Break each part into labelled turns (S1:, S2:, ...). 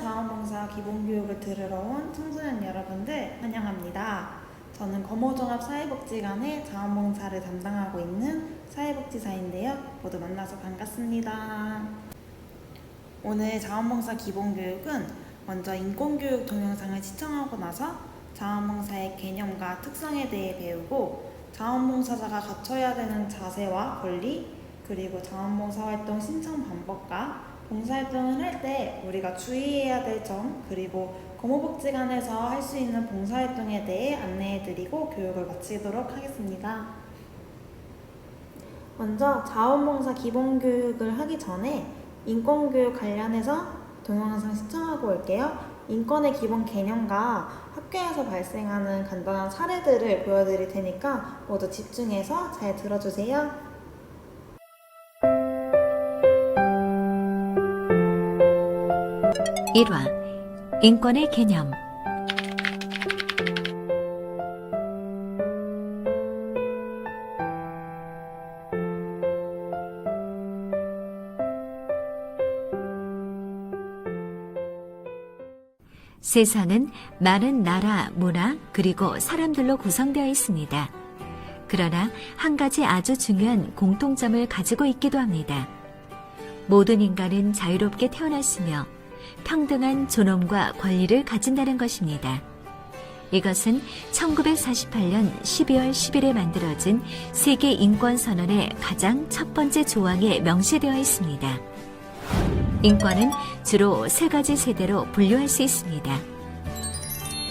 S1: 자원봉사 기본교육을 들으러 온 청소년 여러분들 환영합니다. 저는 거모종합사회복지관의 자원봉사를 담당하고 있는 사회복지사인데요. 모두 만나서 반갑습니다. 오늘 자원봉사 기본교육은 먼저 인권교육 동영상을 시청하고 나서 자원봉사의 개념과 특성에 대해 배우고 자원봉사자가 갖춰야 되는 자세와 권리, 그리고 자원봉사활동 신청 방법과 봉사활동을 할 때 우리가 주의해야 될 점, 그리고 거모복지관에서 할 수 있는 봉사활동에 대해 안내해드리고 교육을 마치도록 하겠습니다. 먼저 자원봉사 기본교육을 하기 전에 인권교육 관련해서 동영상 시청하고 올게요. 인권의 기본 개념과 학교에서 발생하는 간단한 사례들을 보여드릴 테니까 모두 집중해서 잘 들어주세요.
S2: 1화 인권의 개념. 세상은 많은 나라, 문화, 그리고 사람들로 구성되어 있습니다. 그러나 한 가지 아주 중요한 공통점을 가지고 있기도 합니다. 모든 인간은 자유롭게 태어났으며 평등한 존엄과 권리를 가진다는 것입니다. 이것은 1948년 12월 10일에 만들어진 세계 인권선언의 가장 첫 번째 조항에 명시되어 있습니다. 인권은 주로 세 가지 세대로 분류할 수 있습니다.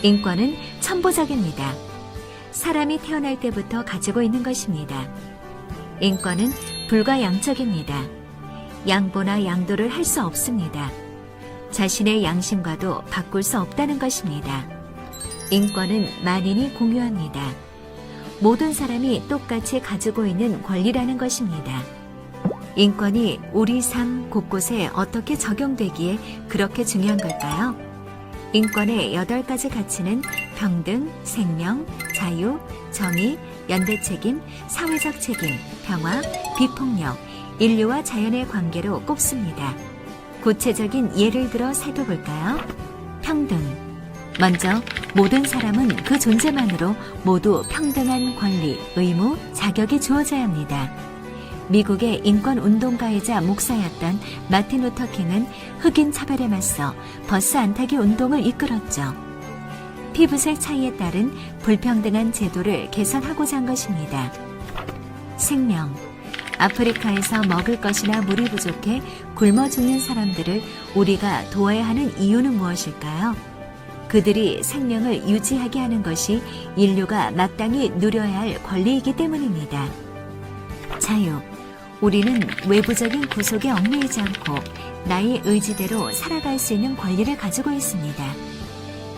S2: 인권은 천부적입니다. 사람이 태어날 때부터 가지고 있는 것입니다. 인권은 불가양적입니다. 양보나 양도를 할 수 없습니다. 자신의 양심과도 바꿀 수 없다는 것입니다. 인권은 만인이 공유합니다. 모든 사람이 똑같이 가지고 있는 권리라는 것입니다. 인권이 우리 삶 곳곳에 어떻게 적용되기에 그렇게 중요한 걸까요? 인권의 8가지 가치는 평등, 생명, 자유, 정의, 연대책임, 사회적 책임, 평화, 비폭력, 인류와 자연의 관계로 꼽습니다. 구체적인 예를 들어 살펴볼까요? 평등. 먼저 모든 사람은 그 존재만으로 모두 평등한 권리, 의무, 자격이 주어져야 합니다. 미국의 인권운동가이자 목사였던 마틴 루터 킹은 흑인 차별에 맞서 버스 안 타기 운동을 이끌었죠. 피부색 차이에 따른 불평등한 제도를 개선하고자 한 것입니다. 생명. 아프리카에서 먹을 것이나 물이 부족해 굶어 죽는 사람들을 우리가 도와야 하는 이유는 무엇일까요? 그들이 생명을 유지하게 하는 것이 인류가 마땅히 누려야 할 권리이기 때문입니다. 자유. 우리는 외부적인 구속에 얽매이지 않고 나의 의지대로 살아갈 수 있는 권리를 가지고 있습니다.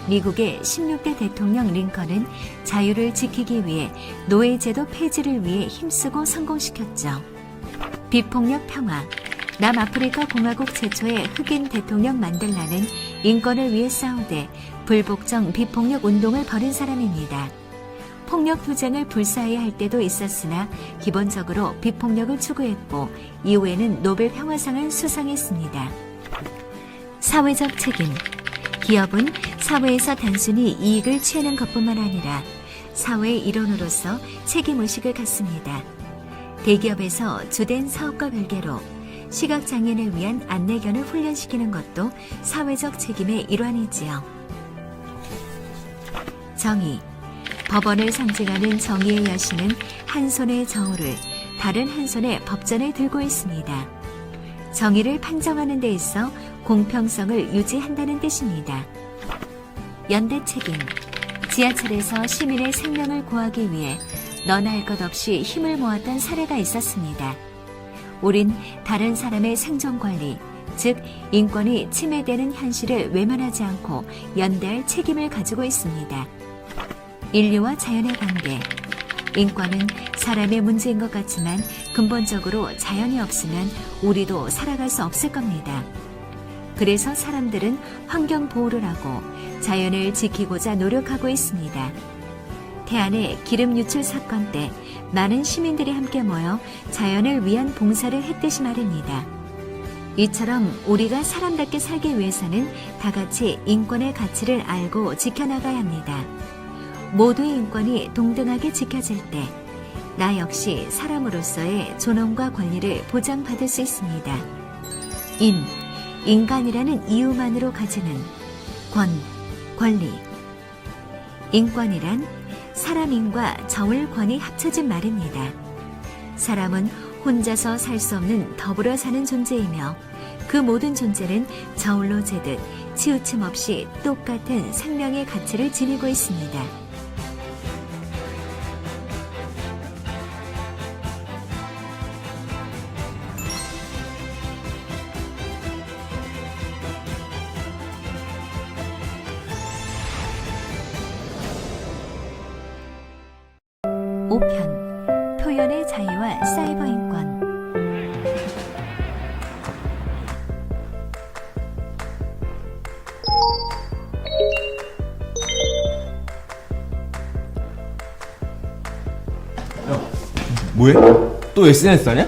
S2: 미국의 16대 대통령 링컨은 자유를 지키기 위해 노예제도 폐지를 위해 힘쓰고 성공시켰죠. 비폭력 평화. 남아프리카 공화국 최초의 흑인 대통령 만델라는 인권을 위해 싸우되 불복종 비폭력 운동을 벌인 사람입니다. 폭력 투쟁을 불사해야 할 때도 있었으나 기본적으로 비폭력을 추구했고 이후에는 노벨 평화상을 수상했습니다. 사회적 책임. 기업은 사회에서 단순히 이익을 취하는 것뿐만 아니라 사회의 일원으로서 책임의식을 갖습니다. 대기업에서 주된 사업과 별개로 시각장애인을 위한 안내견을 훈련시키는 것도 사회적 책임의 일환이지요. 정의. 법원을 상징하는 정의의 여신은 한 손에 저울을, 다른 한 손에 법전을 들고 있습니다. 정의를 판정하는 데 있어 공평성을 유지한다는 뜻입니다. 연대 책임. 지하철에서 시민의 생명을 구하기 위해 너나 할 것 없이 힘을 모았던 사례가 있었습니다. 우린 다른 사람의 생존 권리, 즉 인권이 침해되는 현실을 외면하지 않고 연대할 책임을 가지고 있습니다. 인류와 자연의 관계. 인권은 사람의 문제인 것 같지만 근본적으로 자연이 없으면 우리도 살아갈 수 없을 겁니다. 그래서 사람들은 환경 보호를 하고 자연을 지키고자 노력하고 있습니다. 태안의 기름 유출 사건 때 많은 시민들이 함께 모여 자연을 위한 봉사를 했듯이 말입니다. 이처럼 우리가 사람답게 살기 위해서는 다 같이 인권의 가치를 알고 지켜나가야 합니다. 모두의 인권이 동등하게 지켜질 때 나 역시 사람으로서의 존엄과 권리를 보장받을 수 있습니다. 인간이라는 이유만으로 가지는 권리. 인권이란 사람인과 저울권이 합쳐진 말입니다. 사람은 혼자서 살 수 없는 더불어 사는 존재이며 그 모든 존재는 저울로 재듯 치우침 없이 똑같은 생명의 가치를 지니고 있습니다. 오편 표현의 자유와 사이버 인권.
S3: 뭐해? 또 SNS 하냐?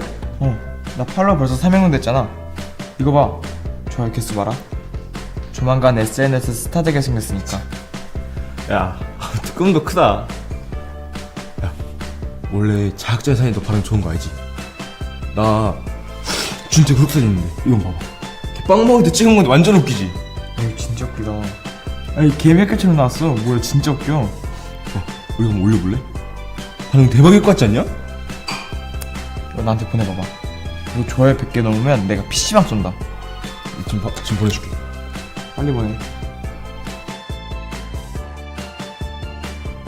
S4: 나 팔로워 벌써 300명 됐잖아. 이거 봐. 좋아요 개수 봐라. 조만간 SNS 스타 되게 생겼으니까.
S3: 야, 꿈도 크다. 야, 원래 자학전 사진도 반응 좋은 거 알지? 나 진짜 그렇게 사진인데 이건 봐봐. 빵 먹을 때 찍은 건데 완전 웃기지?
S4: 에이 진짜 웃기다. 아니 개미학교처럼 나왔어. 뭐야 진짜 웃겨.
S3: 우리 한번 올려볼래? 반응 대박일 것 같지 않냐?
S4: 이거 나한테 보내봐봐. 이거 좋아요 100개 넘으면 내가 PC방 쏜다.
S3: 지금 보내줄게.
S4: 빨리 보내.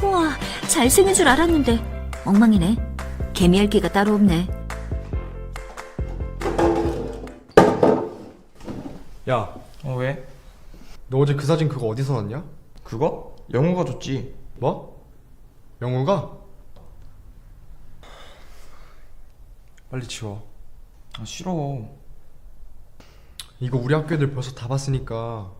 S2: 우와, 잘생긴 줄 알았는데 엉망이네. 개미핥기가 따로 없네.
S5: 야,
S4: 왜?
S5: 너 어제 그 사진 그거 어디서 났냐?
S4: 그거? 영우가 줬지.
S5: 뭐? 영우가? 빨리 지워.
S4: 아 싫어.
S5: 이거 우리 학교 애들 벌써 다 봤으니까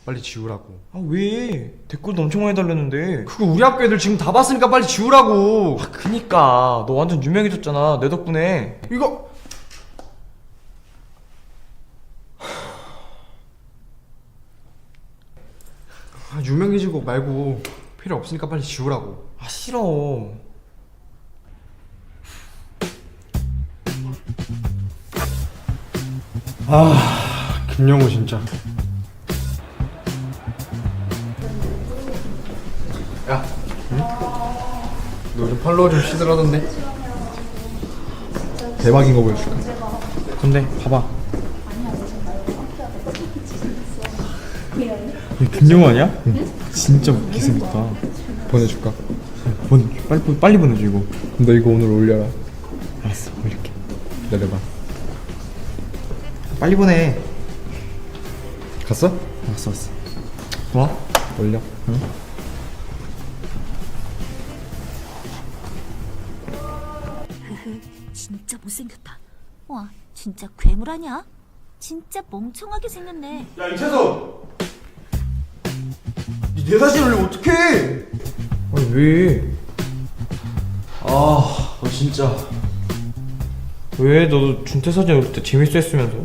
S5: 빨리 지우라고.
S4: 아 왜? 댓글도 엄청 많이 달렸는데.
S5: 그거 우리 학교 애들 지금 다 봤으니까 빨리 지우라고.
S4: 그니까 너 완전 유명해졌잖아 내 덕분에.
S5: 이거 유명해지고 말고 필요 없으니까 빨리 지우라고.
S4: 아 싫어.
S5: 김영우 진짜. 야, 응? 너 요즘 팔로워 좀 시들하던데? 대박인 거 보여줄까?
S4: 근데 봐봐.
S5: 김영우 아니야? 진짜 웃기 생겼다. 보내줄까?
S4: 빨리 보내줘 이거.
S5: 너 이거 오늘 올려라.
S4: 알았어 올릴게.
S5: 내려봐.
S4: 빨리 보내.
S5: 갔어?
S4: 왔어.
S5: 와? 올려. 응?
S2: 진짜 못생겼다. 와, 진짜 괴물 아냐? 진짜 멍청하게 생겼네.
S3: 야, 이채석! 내 사진 올리면 어떡해!
S4: 아니 왜?
S3: 너 진짜.
S4: 왜? 너도 준태 사진 올릴 때 재밌어 했으면서.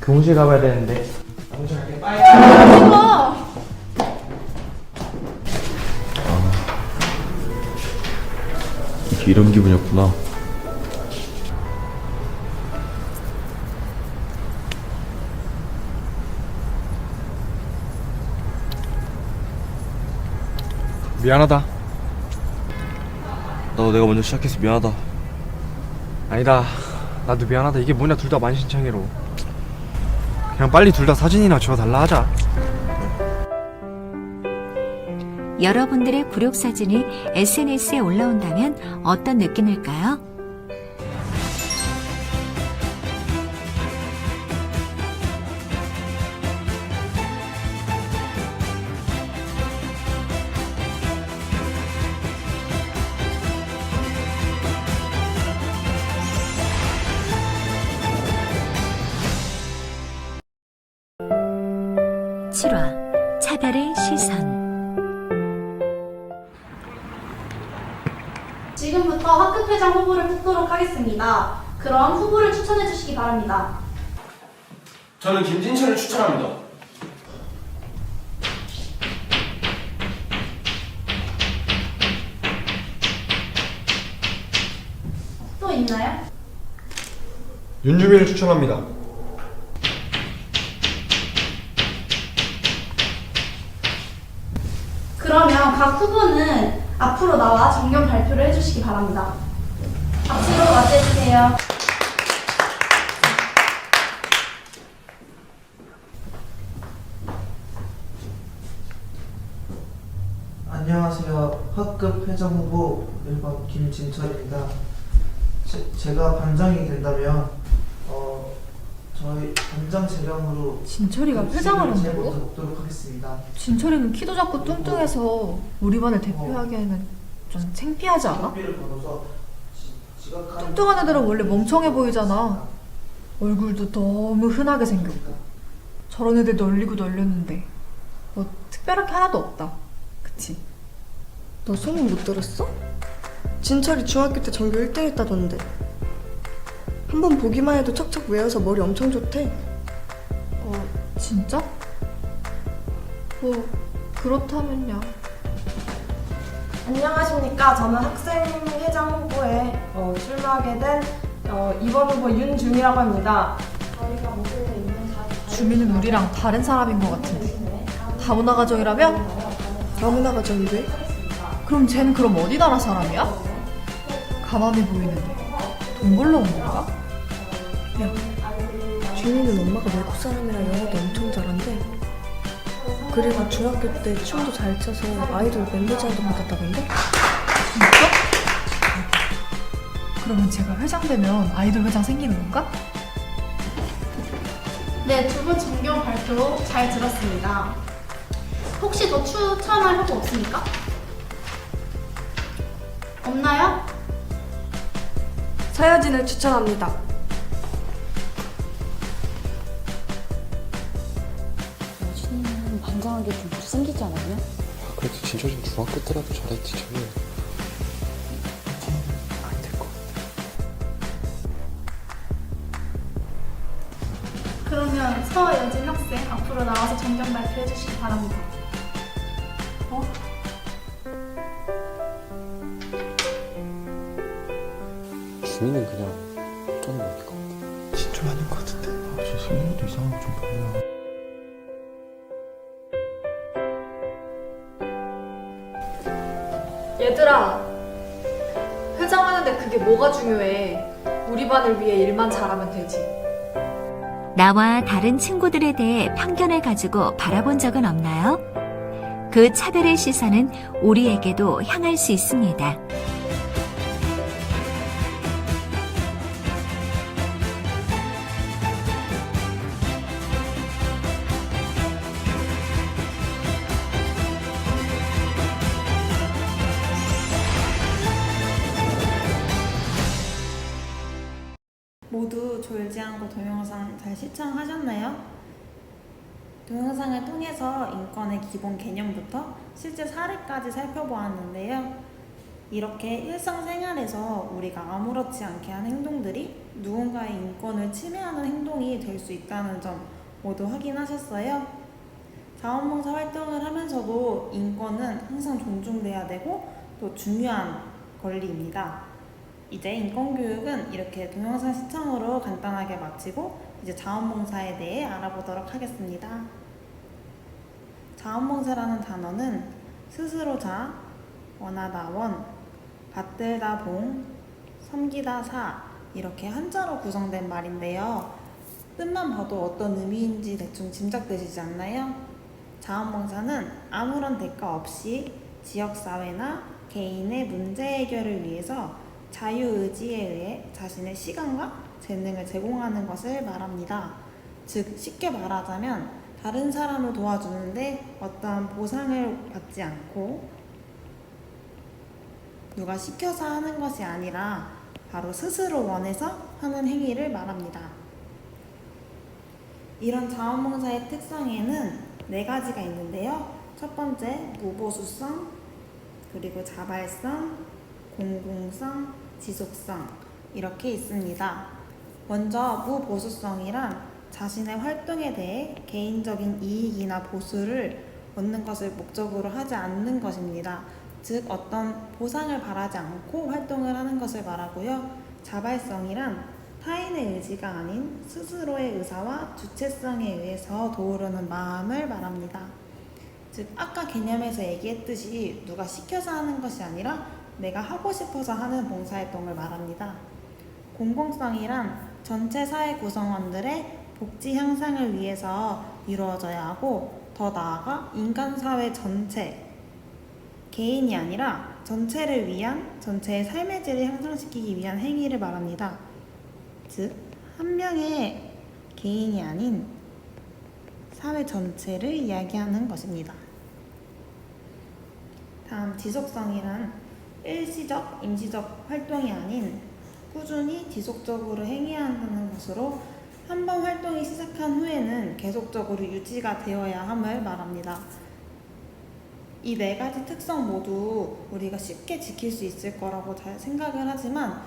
S4: 교무실 가봐야 되는데.
S3: 이런 기분이었구나.
S5: 미안하다.
S3: 나도 내가 먼저 시작해서 미안하다.
S5: 아니다. 나도 미안하다. 이게 뭐냐, 둘 다 만신창이로. 그냥 빨리 둘 다 사진이나 지워달라 하자.
S2: 여러분들의 굴욕 사진이 SNS에 올라온다면 어떤 느낌일까요? 칠화 차별의 시선.
S1: 지금
S6: 지금부터 학급회장 후보를 뽑도록 하겠습니다. 그럼 후보를 추천해 주시기 바랍니다.
S3: 저는 김진철을 추천합니다.
S6: 또 있나요?
S5: 윤주민을 추천합니다.
S6: 그러면 각 후보는 앞으로 나와 정견 발표를 해주시기 바랍니다. 박수로 맞이해주세요.
S7: 안녕하세요. 학급 회장 후보 1번 김진철입니다. 제가 반장이 된다면 저희 반장 재량으로
S8: 진철이가 회장을
S7: 먼저
S8: 한다고?
S7: 먹도록 하겠습니다.
S8: 진철이는 키도 작고 뚱뚱해서 우리 반을 대표하기에는 좀 창피하지 않아?
S7: 학비를 걷어서 지각하는
S8: 뚱뚱한 애들은 원래 멍청해 보이잖아. 얼굴도 너무 흔하게 생겼고. 저런 애들 널리고 널렸는데 뭐 특별한 게 하나도 없다. 그치?
S9: 너 소문 못 들었어? 진철이 중학교 때 전교 1등 했다던데. 한번 보기만 해도 척척 외워서 머리 엄청 좋대.
S8: 진짜? 뭐 그렇다면야.
S10: 안녕하십니까. 저는 학생회장 후보에 출마하게 된 2번 후보 윤주미라고 합니다. 저희가 모두 있는
S8: 주민은 우리랑 다른 사람인 것 같은데. 다문화 가정이라며?
S9: 다문화 가정인데?
S8: 그럼 쟤는 그럼 어디 나라 사람이야? 가난해 보이는데 돈 벌러 온 건가?
S9: 주민은 엄마가 외국 사람이라 영어도 엄청 잘한대. 그리고 중학교 때 춤도 잘 춰서 아이돌 멤버제안도 받았다던데?
S8: 진짜? 그러면 제가 회장 되면 아이돌 회장 생기는 건가?
S6: 네, 두 분 정견 발표 잘 들었습니다. 혹시 더 추천할 후보 없습니까? 없나요?
S9: 서여진을 추천합니다.
S11: 여진이는 반장하기 좀 못생기지 않았냐?
S5: 그래도 진철이는 중학교 때라도 잘했지. 저는 아니 될 것 같아.
S6: 그러면 서여진 학생 앞으로 나와서 정견 발표해 주시기 바랍니다.
S5: 주민은 그냥 어쩌는 겁니까? 진짜 아닌 것 같은데.
S3: 진짜 생긴 것도 이상하고 좀 별로야.
S8: 얘들아, 회장하는데 그게 뭐가 중요해? 우리 반을 위해 일만 잘하면 되지.
S2: 나와 다른 친구들에 대해 편견을 가지고 바라본 적은 없나요? 그 차별의 시선은 우리에게도 향할 수 있습니다.
S1: 모두 졸지않고 동영상 잘 시청하셨나요? 동영상을 통해서 인권의 기본 개념부터 실제 사례까지 살펴보았는데요. 이렇게 일상생활에서 우리가 아무렇지 않게 한 행동들이 누군가의 인권을 침해하는 행동이 될 수 있다는 점 모두 확인하셨어요? 자원봉사 활동을 하면서도 인권은 항상 존중돼야 되고 또 중요한 권리입니다. 이제 인권교육은 이렇게 동영상 시청으로 간단하게 마치고 이제 자원봉사에 대해 알아보도록 하겠습니다. 자원봉사라는 단어는 스스로 자, 원하다 원, 받들다 봉, 섬기다 사 이렇게 한자로 구성된 말인데요. 뜻만 봐도 어떤 의미인지 대충 짐작되시지 않나요? 자원봉사는 아무런 대가 없이 지역사회나 개인의 문제 해결을 위해서 자유의지에 의해 자신의 시간과 재능을 제공하는 것을 말합니다. 즉 쉽게 말하자면 다른 사람을 도와주는데 어떠한 보상을 받지 않고 누가 시켜서 하는 것이 아니라 바로 스스로 원해서 하는 행위를 말합니다. 이런 자원봉사의 특성에는 4가지가 있는데요. 첫 번째, 무보수성, 그리고 자발성, 공공성, 지속성 이렇게 있습니다. 먼저 무보수성이란 자신의 활동에 대해 개인적인 이익이나 보수를 얻는 것을 목적으로 하지 않는 것입니다. 즉 어떤 보상을 바라지 않고 활동을 하는 것을 말하고요. 자발성이란 타인의 의지가 아닌 스스로의 의사와 주체성에 의해서 도우려는 마음을 말합니다. 즉 아까 개념에서 얘기했듯이 누가 시켜서 하는 것이 아니라 내가 하고 싶어서 하는 봉사활동을 말합니다. 공공성이란 전체 사회 구성원들의 복지 향상을 위해서 이루어져야 하고 더 나아가 인간사회 전체, 개인이 아니라 전체를 위한 전체의 삶의 질을 향상시키기 위한 행위를 말합니다. 즉, 한 명의 개인이 아닌 사회 전체를 이야기하는 것입니다. 다음 지속성이란 일시적, 임시적 활동이 아닌 꾸준히 지속적으로 행해야 한다는 것으로 한 번 활동이 시작한 후에는 계속적으로 유지가 되어야 함을 말합니다. 이 네 가지 특성 모두 우리가 쉽게 지킬 수 있을 거라고 잘 생각을 하지만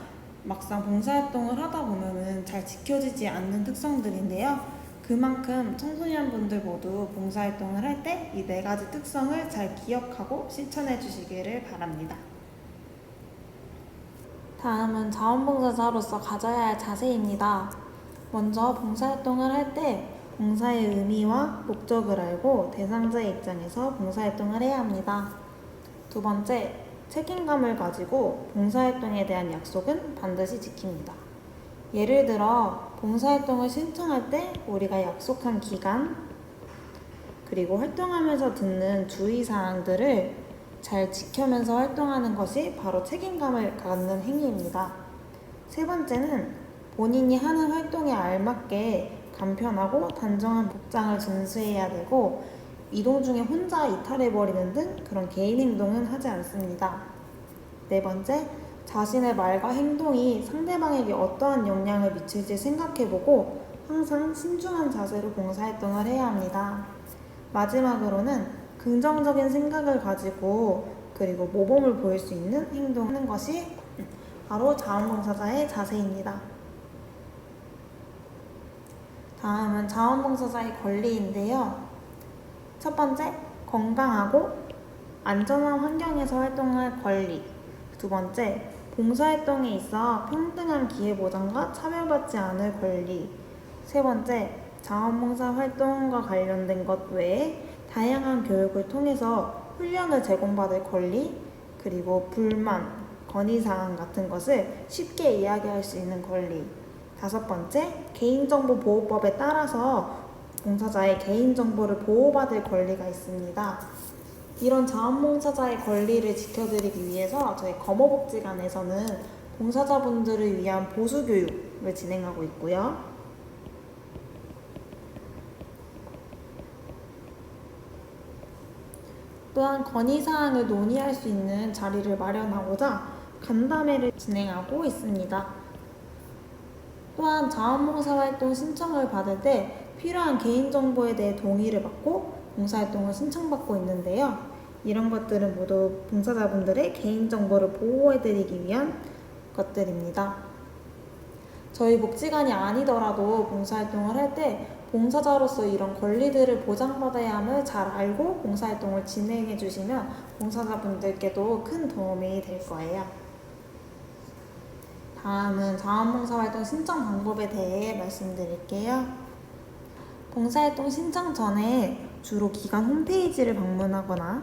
S1: 막상 봉사활동을 하다 보면은 잘 지켜지지 않는 특성들인데요. 그만큼 청소년분들 모두 봉사활동을 할 때 이 네 가지 특성을 잘 기억하고 실천해 주시기를 바랍니다. 다음은 자원봉사자로서 가져야 할 자세입니다. 먼저 봉사활동을 할 때 봉사의 의미와 목적을 알고 대상자의 입장에서 봉사활동을 해야 합니다. 두 번째, 책임감을 가지고 봉사활동에 대한 약속은 반드시 지킵니다. 예를 들어 봉사활동을 신청할 때 우리가 약속한 기간 그리고 활동하면서 듣는 주의사항들을 잘 지켜면서 활동하는 것이 바로 책임감을 갖는 행위입니다. 세 번째는 본인이 하는 활동에 알맞게 간편하고 단정한 복장을 준수해야 되고 이동 중에 혼자 이탈해버리는 등 그런 개인 행동은 하지 않습니다. 네 번째, 자신의 말과 행동이 상대방에게 어떠한 영향을 미칠지 생각해보고 항상 신중한 자세로 봉사활동을 해야 합니다. 마지막으로는 긍정적인 생각을 가지고 그리고 모범을 보일 수 있는 행동을 하는 것이 바로 자원봉사자의 자세입니다. 다음은 자원봉사자의 권리인데요. 첫 번째, 건강하고 안전한 환경에서 활동할 권리. 두 번째, 봉사활동에 있어 평등한 기회보장과 차별받지 않을 권리. 세 번째, 자원봉사 활동과 관련된 것 외에 다양한 교육을 통해서 훈련을 제공받을 권리, 그리고 불만, 건의사항 같은 것을 쉽게 이야기할 수 있는 권리. 다섯 번째, 개인정보보호법에 따라서 봉사자의 개인정보를 보호받을 권리가 있습니다. 이런 자원봉사자의 권리를 지켜드리기 위해서 저희 검호복지관에서는 봉사자분들을 위한 보수교육을 진행하고 있고요. 또한 건의사항을 논의할 수 있는 자리를 마련하고자 간담회를 진행하고 있습니다. 또한 자원봉사활동 신청을 받을 때 필요한 개인정보에 대해 동의를 받고 봉사활동을 신청받고 있는데요. 이런 것들은 모두 봉사자분들의 개인정보를 보호해드리기 위한 것들입니다. 저희 복지관이 아니더라도 봉사활동을 할 때 봉사자로서 이런 권리들을 보장받아야 함을 잘 알고 봉사활동을 진행해 주시면 봉사자분들께도 큰 도움이 될 거예요. 다음은 자원봉사활동 신청 방법에 대해 말씀드릴게요. 봉사활동 신청 전에 주로 기관 홈페이지를 방문하거나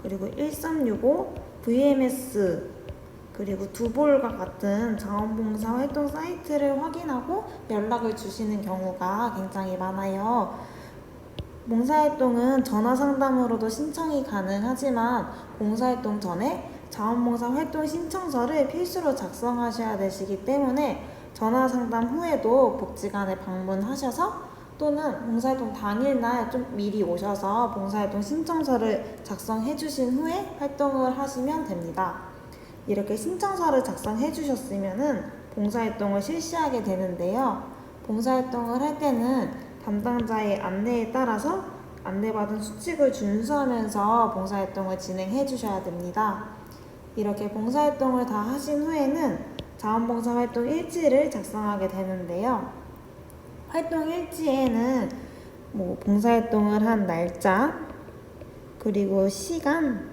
S1: 그리고 1365, VMS 그리고 두볼과 같은 자원봉사 활동 사이트를 확인하고 연락을 주시는 경우가 굉장히 많아요. 봉사활동은 전화상담으로도 신청이 가능하지만 봉사활동 전에 자원봉사 활동 신청서를 필수로 작성하셔야 되시기 때문에 전화상담 후에도 복지관에 방문하셔서 또는 봉사활동 당일날 좀 미리 오셔서 봉사활동 신청서를 작성해 주신 후에 활동을 하시면 됩니다. 이렇게 신청서를 작성해 주셨으면은 봉사활동을 실시하게 되는데요. 봉사활동을 할 때는 담당자의 안내에 따라서 안내받은 수칙을 준수하면서 봉사활동을 진행해 주셔야 됩니다. 이렇게 봉사활동을 다 하신 후에는 자원봉사활동 일지를 작성하게 되는데요. 활동 일지에는 봉사활동을 한 날짜, 그리고 시간,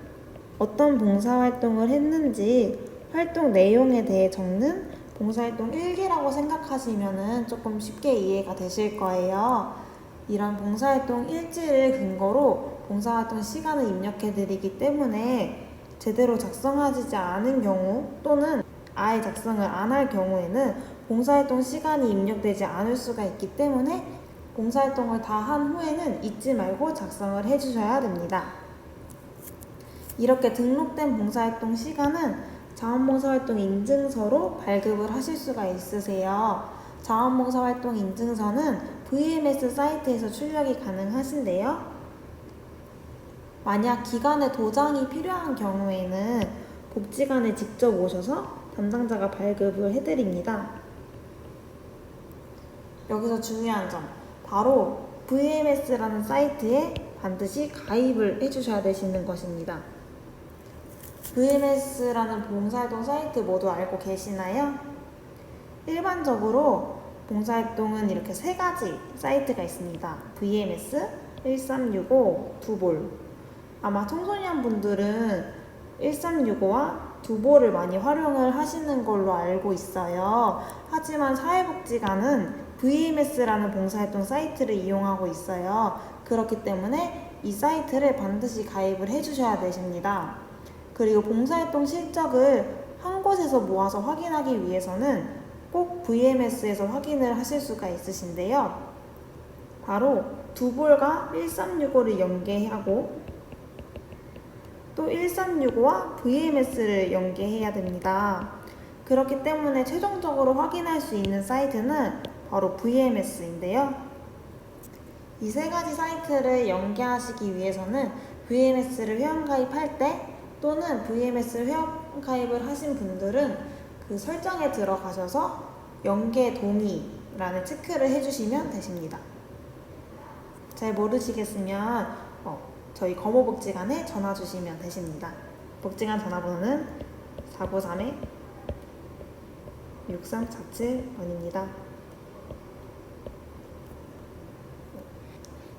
S1: 어떤 봉사활동을 했는지 활동 내용에 대해 적는 봉사활동 일기라고 생각하시면 조금 쉽게 이해가 되실 거예요. 이런 봉사활동 일지를 근거로 봉사활동 시간을 입력해 드리기 때문에 제대로 작성하지 않은 경우 또는 아예 작성을 안 할 경우에는 봉사활동 시간이 입력되지 않을 수가 있기 때문에 봉사활동을 다 한 후에는 잊지 말고 작성을 해주셔야 됩니다. 이렇게 등록된 봉사활동 시간은 자원봉사활동 인증서로 발급을 하실 수가 있으세요. 자원봉사활동 인증서는 VMS 사이트에서 출력이 가능하신데요. 만약 기관에 도장이 필요한 경우에는 복지관에 직접 오셔서 담당자가 발급을 해드립니다. 여기서 중요한 점, 바로 VMS라는 사이트에 반드시 가입을 해주셔야 되시는 것입니다. VMS라는 봉사활동 사이트 모두 알고 계시나요? 일반적으로 봉사활동은 이렇게 세 가지 사이트가 있습니다. VMS, 1365, 두볼. 아마 청소년 분들은 1365와 두볼을 많이 활용을 하시는 걸로 알고 있어요. 하지만 사회복지관은 VMS라는 봉사활동 사이트를 이용하고 있어요. 그렇기 때문에 이 사이트를 반드시 가입을 해주셔야 되십니다. 그리고 봉사활동 실적을 한 곳에서 모아서 확인하기 위해서는 꼭 VMS에서 확인을 하실 수가 있으신데요. 바로 두볼과 1365를 연계하고 또 1365와 VMS를 연계해야 됩니다. 그렇기 때문에 최종적으로 확인할 수 있는 사이트는 바로 VMS인데요. 이 세 가지 사이트를 연계하시기 위해서는 VMS를 회원가입할 때 또는 VMS 회원가입을 하신 분들은 그 설정에 들어가셔서 연계 동의라는 체크를 해주시면 되십니다. 잘 모르시겠으면 저희 거모복지관에 전화 주시면 되십니다. 복지관 전화번호는 493-6347번입니다.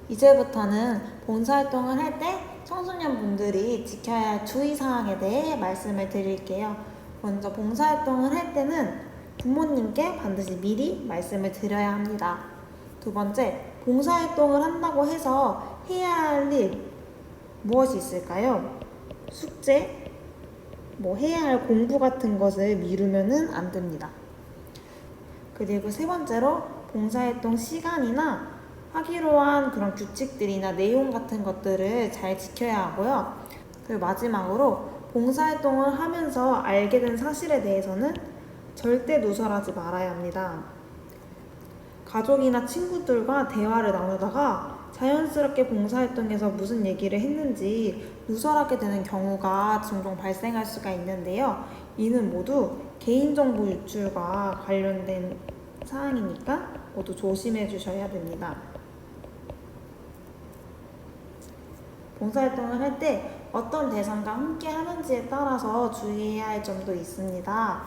S1: 이제부터는 봉사활동을 할 때 청소년분들이 지켜야 할 주의사항에 대해 말씀을 드릴게요. 먼저 봉사활동을 할 때는 부모님께 반드시 미리 말씀을 드려야 합니다. 두 번째, 봉사활동을 한다고 해서 해야 할 일 무엇이 있을까요? 숙제, 해야 할 공부 같은 것을 미루면은 안 됩니다. 그리고 세 번째로 봉사활동 시간이나 하기로 한 그런 규칙들이나 내용 같은 것들을 잘 지켜야 하고요. 그리고 마지막으로 봉사활동을 하면서 알게 된 사실에 대해서는 절대 누설하지 말아야 합니다. 가족이나 친구들과 대화를 나누다가 자연스럽게 봉사활동에서 무슨 얘기를 했는지 누설하게 되는 경우가 종종 발생할 수가 있는데요. 이는 모두 개인정보 유출과 관련된 사항이니까 모두 조심해 주셔야 됩니다. 봉사활동을 할 때 어떤 대상과 함께 하는지에 따라서 주의해야 할 점도 있습니다.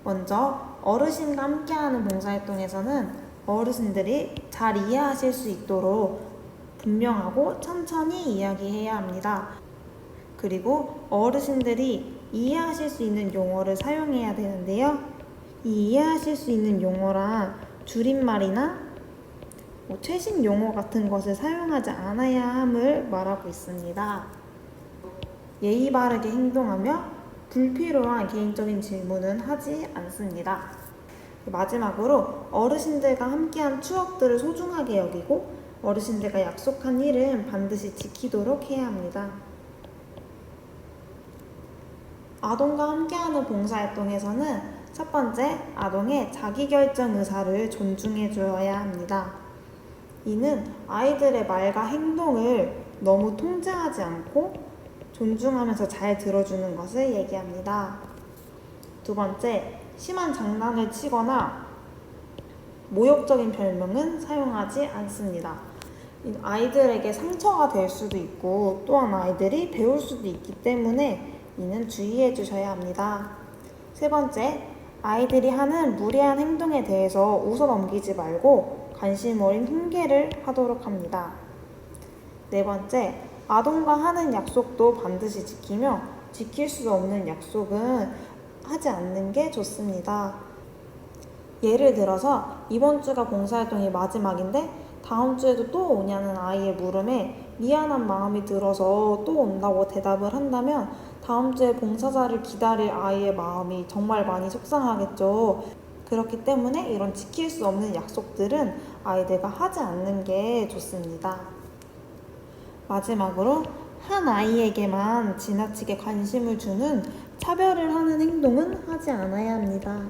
S1: 먼저 어르신과 함께 하는 봉사활동에서는 어르신들이 잘 이해하실 수 있도록 분명하고 천천히 이야기해야 합니다. 그리고 어르신들이 이해하실 수 있는 용어를 사용해야 되는데요. 이 이해하실 수 있는 용어란 줄임말이나 최신 용어 같은 것을 사용하지 않아야 함을 말하고 있습니다. 예의 바르게 행동하며 불필요한 개인적인 질문은 하지 않습니다. 마지막으로 어르신들과 함께한 추억들을 소중하게 여기고 어르신들과 약속한 일은 반드시 지키도록 해야 합니다. 아동과 함께하는 봉사활동에서는 첫 번째, 아동의 자기결정 의사를 존중해 주어야 합니다. 이는 아이들의 말과 행동을 너무 통제하지 않고 존중하면서 잘 들어주는 것을 얘기합니다. 두 번째, 심한 장난을 치거나 모욕적인 별명은 사용하지 않습니다. 아이들에게 상처가 될 수도 있고 또한 아이들이 배울 수도 있기 때문에 이는 주의해 주셔야 합니다. 세 번째, 아이들이 하는 무례한 행동에 대해서 웃어 넘기지 말고 관심 어린 훈계를 하도록 합니다. 네 번째, 아동과 하는 약속도 반드시 지키며 지킬 수 없는 약속은 하지 않는 게 좋습니다. 예를 들어서 이번 주가 봉사활동이 마지막인데 다음 주에도 또 오냐는 아이의 물음에 미안한 마음이 들어서 또 온다고 대답을 한다면 다음 주에 봉사자를 기다릴 아이의 마음이 정말 많이 속상하겠죠. 그렇기 때문에 이런 지킬 수 없는 약속들은 아이들과 하지 않는 게 좋습니다. 마지막으로 한 아이에게만 지나치게 관심을 주는 차별을 하는 행동은 하지 않아야 합니다.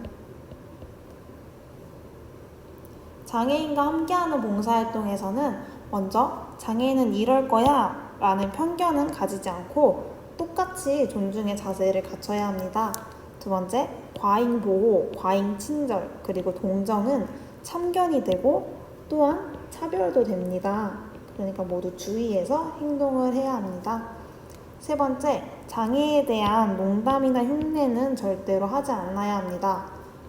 S1: 장애인과 함께하는 봉사활동에서는 먼저 장애인은 이럴 거야 라는 편견은 가지지 않고 똑같이 존중의 자세를 갖춰야 합니다. 두 번째, 과잉 보호, 과잉 친절, 그리고 동정은 참견이 되고 또한 차별도 됩니다. 그러니까 모두 주의해서 행동을 해야 합니다. 세 번째, 장애에 대한 농담이나 흉내는 절대로 하지 않아야 합니다.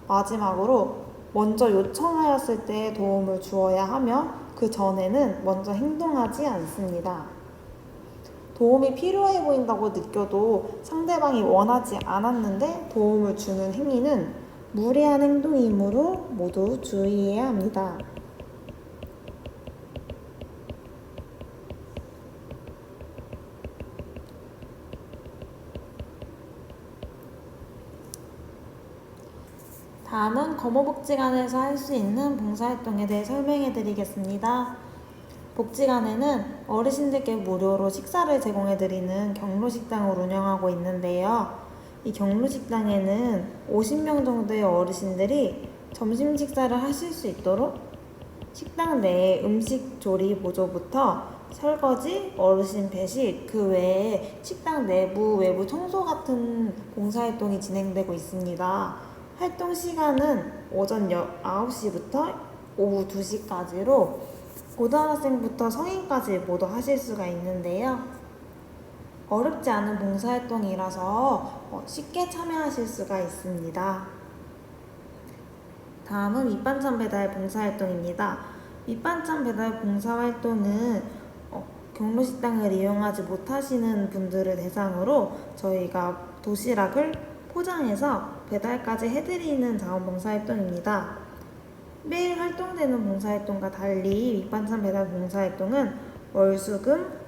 S1: 마지막으로 먼저 요청하였을 때 도움을 주어야 하며 그 전에는 먼저 행동하지 않습니다. 도움이 필요해 보인다고 느껴도 상대방이 원하지 않았는데 도움을 주는 행위는 무례한 행동이므로 모두 주의해야 합니다. 다음은 거모복지관에서 할 수 있는 봉사활동에 대해 설명해 드리겠습니다. 복지관에는 어르신들께 무료로 식사를 제공해 드리는 경로식당을 운영하고 있는데요. 이 경로식당에는 50명 정도의 어르신들이 점심 식사를 하실 수 있도록 식당 내에 음식 조리 보조부터 설거지, 어르신 배식, 그 외에 식당 내부, 외부 청소 같은 봉사활동이 진행되고 있습니다. 활동 시간은 오전 9시부터 오후 2시까지로 고등학생부터 성인까지 모두 하실 수가 있는데요. 어렵지 않은 봉사활동이라서 쉽게 참여하실 수가 있습니다. 다음은 밑반찬 배달 봉사활동입니다. 밑반찬 배달 봉사활동은 경로식당을 이용하지 못하시는 분들을 대상으로 저희가 도시락을 포장해서 배달까지 해드리는 자원봉사활동입니다. 매일 활동되는 봉사활동과 달리 밑반찬 배달 봉사활동은 월수금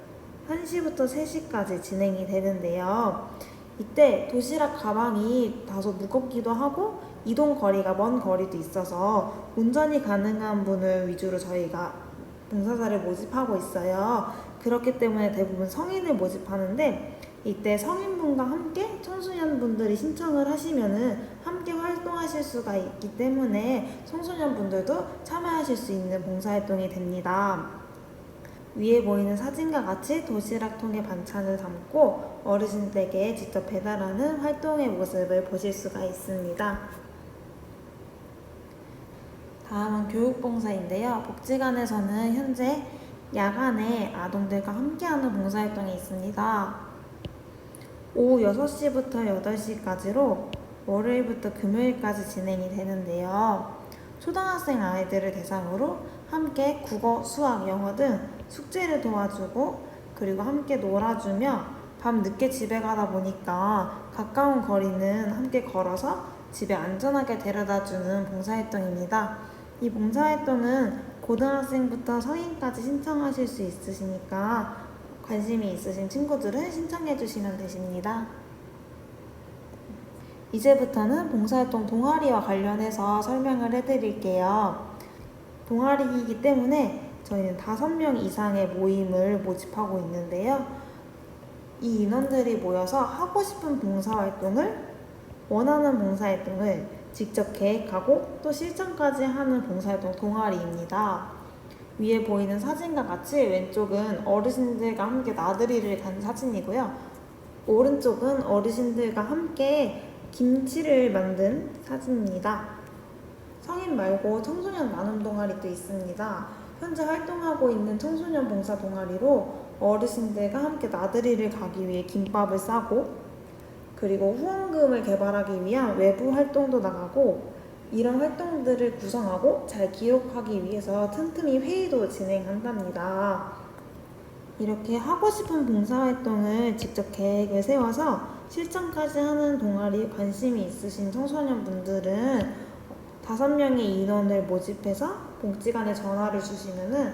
S1: 1시부터 3시까지 진행이 되는데요. 이때 도시락 가방이 다소 무겁기도 하고 이동 거리가 먼 거리도 있어서 운전이 가능한 분을 위주로 저희가 봉사자를 모집하고 있어요. 그렇기 때문에 대부분 성인을 모집하는데 이때 성인분과 함께 청소년분들이 신청을 하시면은 함께 활동하실 수가 있기 때문에 청소년분들도 참여하실 수 있는 봉사활동이 됩니다. 위에 보이는 사진과 같이 도시락통에 반찬을 담고 어르신들에게 직접 배달하는 활동의 모습을 보실 수가 있습니다. 다음은 교육봉사인데요. 복지관에서는 현재 야간에 아동들과 함께하는 봉사활동이 있습니다. 오후 6시부터 8시까지로 월요일부터 금요일까지 진행이 되는데요. 초등학생 아이들을 대상으로 함께 국어, 수학, 영어 등 숙제를 도와주고 그리고 함께 놀아주며 밤 늦게 집에 가다 보니까 가까운 거리는 함께 걸어서 집에 안전하게 데려다주는 봉사활동입니다. 이 봉사활동은 고등학생부터 성인까지 신청하실 수 있으시니까 관심이 있으신 친구들은 신청해 주시면 되십니다. 이제부터는 봉사활동 동아리와 관련해서 설명을 해드릴게요. 동아리이기 때문에 저희는 5명 이상의 모임을 모집하고 있는데요. 이 인원들이 모여서 하고 싶은 봉사활동을 원하는 봉사활동을 직접 계획하고 또 실천까지 하는 봉사활동 동아리입니다. 위에 보이는 사진과 같이 왼쪽은 어르신들과 함께 나들이를 간 사진이고요. 오른쪽은 어르신들과 함께 김치를 만든 사진입니다. 성인 말고 청소년 나눔 동아리도 있습니다. 현재 활동하고 있는 청소년 봉사 동아리로 어르신들과 함께 나들이를 가기 위해 김밥을 싸고, 그리고 후원금을 개발하기 위한 외부 활동도 나가고, 이런 활동들을 구성하고 잘 기록하기 위해서 틈틈이 회의도 진행한답니다. 이렇게 하고 싶은 봉사활동을 직접 계획을 세워서 실천까지 하는 동아리에 관심이 있으신 청소년분들은 5명의 인원을 모집해서 복지관에 전화를 주시면은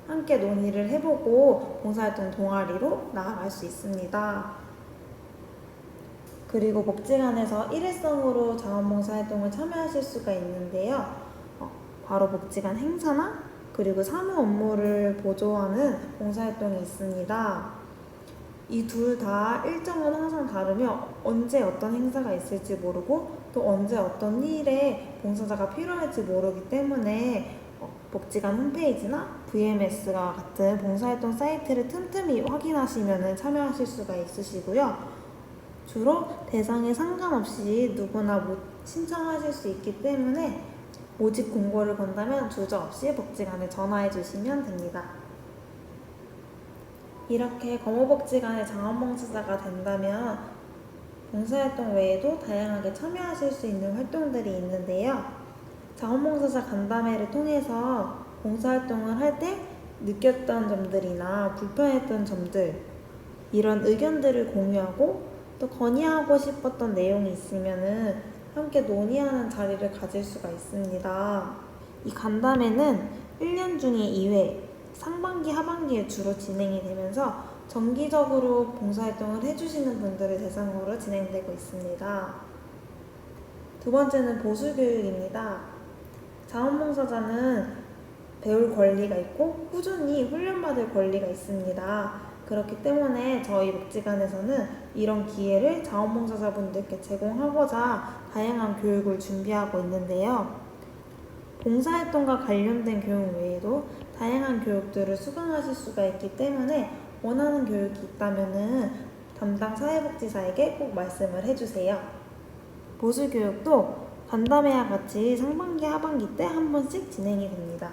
S1: 함께 논의를 해보고 봉사활동 동아리로 나아갈 수 있습니다. 그리고 복지관에서 일회성으로 자원봉사활동을 참여하실 수가 있는데요. 바로 복지관 행사나 그리고 사무 업무를 보조하는 봉사활동이 있습니다. 이 둘 다 일정은 항상 다르며 언제 어떤 행사가 있을지 모르고 또 언제 어떤 일에 봉사자가 필요할지 모르기 때문에 복지관 홈페이지나 VMS와 같은 봉사활동 사이트를 틈틈이 확인하시면 참여하실 수가 있으시고요. 주로 대상에 상관없이 누구나 신청하실 수 있기 때문에 모집 공고를 건다면 주저없이 복지관에 전화해 주시면 됩니다. 이렇게 거모복지관의 자원봉사자가 된다면 봉사활동 외에도 다양하게 참여하실 수 있는 활동들이 있는데요. 자원봉사자 간담회를 통해서 봉사활동을 할 때 느꼈던 점들이나 불편했던 점들, 이런 의견들을 공유하고 또 건의하고 싶었던 내용이 있으면은 함께 논의하는 자리를 가질 수가 있습니다. 이 간담회는 1년 중에 2회, 상반기, 하반기에 주로 진행이 되면서 정기적으로 봉사활동을 해주시는 분들을 대상으로 진행되고 있습니다. 두 번째는 보수교육입니다. 자원봉사자는 배울 권리가 있고 꾸준히 훈련받을 권리가 있습니다. 그렇기 때문에 저희 복지관에서는 이런 기회를 자원봉사자분들께 제공하고자 다양한 교육을 준비하고 있는데요. 봉사활동과 관련된 교육 외에도 다양한 교육들을 수강하실 수가 있기 때문에 원하는 교육이 있다면 담당 사회복지사에게 꼭 말씀을 해주세요. 보수교육도 간담회와 같이 상반기, 하반기 때 한 번씩 진행이 됩니다.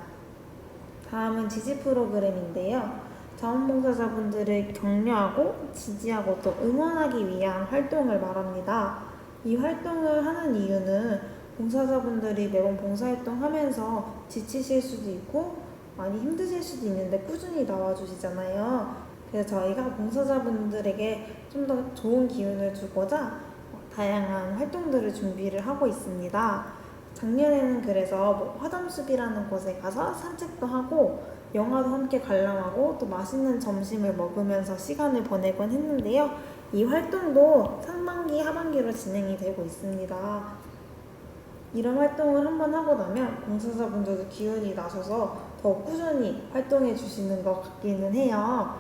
S1: 다음은 지지 프로그램인데요. 자원봉사자분들을 격려하고 지지하고 또 응원하기 위한 활동을 말합니다. 이 활동을 하는 이유는 봉사자분들이 매번 봉사활동 하면서 지치실 수도 있고 많이 힘드실 수도 있는데 꾸준히 나와주시잖아요. 그래서 저희가 봉사자분들에게 좀 더 좋은 기운을 주고자 다양한 활동들을 준비를 하고 있습니다. 작년에는 그래서 화담숲이라는 곳에 가서 산책도 하고 영화도 함께 관람하고 또 맛있는 점심을 먹으면서 시간을 보내곤 했는데요. 이 활동도 상반기, 하반기로 진행이 되고 있습니다. 이런 활동을 한번 하고 나면 봉사자분들도 기운이 나셔서 더욱 꾸준히 활동해 주시는 것 같기는 해요.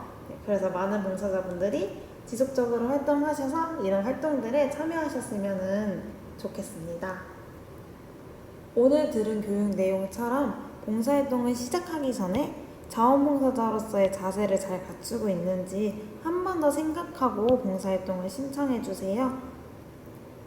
S1: 그래서 많은 봉사자분들이 지속적으로 활동하셔서 이런 활동들에 참여하셨으면 좋겠습니다. 오늘 들은 교육 내용처럼 봉사활동을 시작하기 전에 자원봉사자로서의 자세를 잘 갖추고 있는지 한 번 더 생각하고 봉사활동을 신청해 주세요.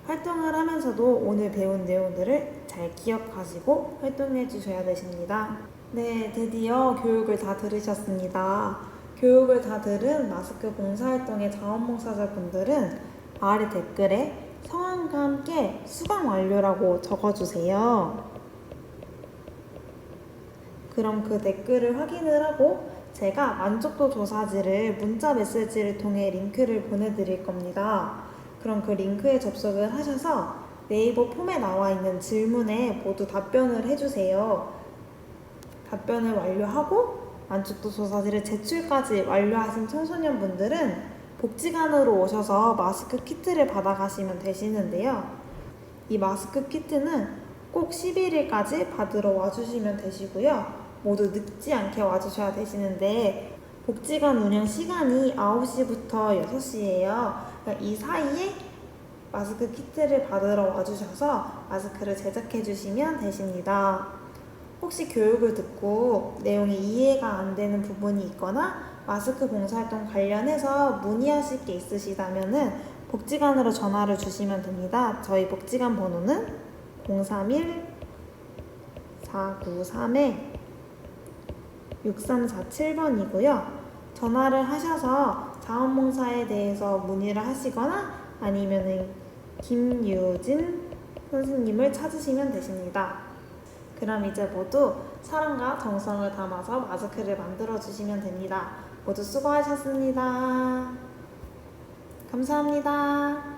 S1: 활동을 하면서도 오늘 배운 내용들을 잘 기억하시고 활동해 주셔야 되십니다. 네, 드디어 교육을 다 들으셨습니다. 교육을 다 들은 마스크 봉사활동의 자원봉사자분들은 아래 댓글에 성함과 함께 수강 완료라고 적어주세요. 그럼 그 댓글을 확인을 하고 제가 만족도 조사지를 문자 메시지를 통해 링크를 보내드릴 겁니다. 그럼 그 링크에 접속을 하셔서 네이버 폼에 나와 있는 질문에 모두 답변을 해주세요. 답변을 완료하고 만족도 조사지를 제출까지 완료하신 청소년분들은 복지관으로 오셔서 마스크 키트를 받아가시면 되시는데요. 이 마스크 키트는 꼭 11일까지 받으러 와주시면 되시고요. 모두 늦지 않게 와주셔야 되시는데 복지관 운영 시간이 9시부터 6시예요. 이 사이에 마스크 키트를 받으러 와주셔서 마스크를 제작해 주시면 되십니다. 혹시 교육을 듣고 내용이 이해가 안 되는 부분이 있거나 마스크 봉사활동 관련해서 문의하실 게 있으시다면은 복지관으로 전화를 주시면 됩니다. 저희 복지관 번호는 031-493-8888 6347번이고요. 전화를 하셔서 자원봉사에 대해서 문의를 하시거나 아니면은 김유진 선생님을 찾으시면 되십니다. 그럼 이제 모두 사랑과 정성을 담아서 마스크를 만들어 주시면 됩니다. 모두 수고하셨습니다. 감사합니다.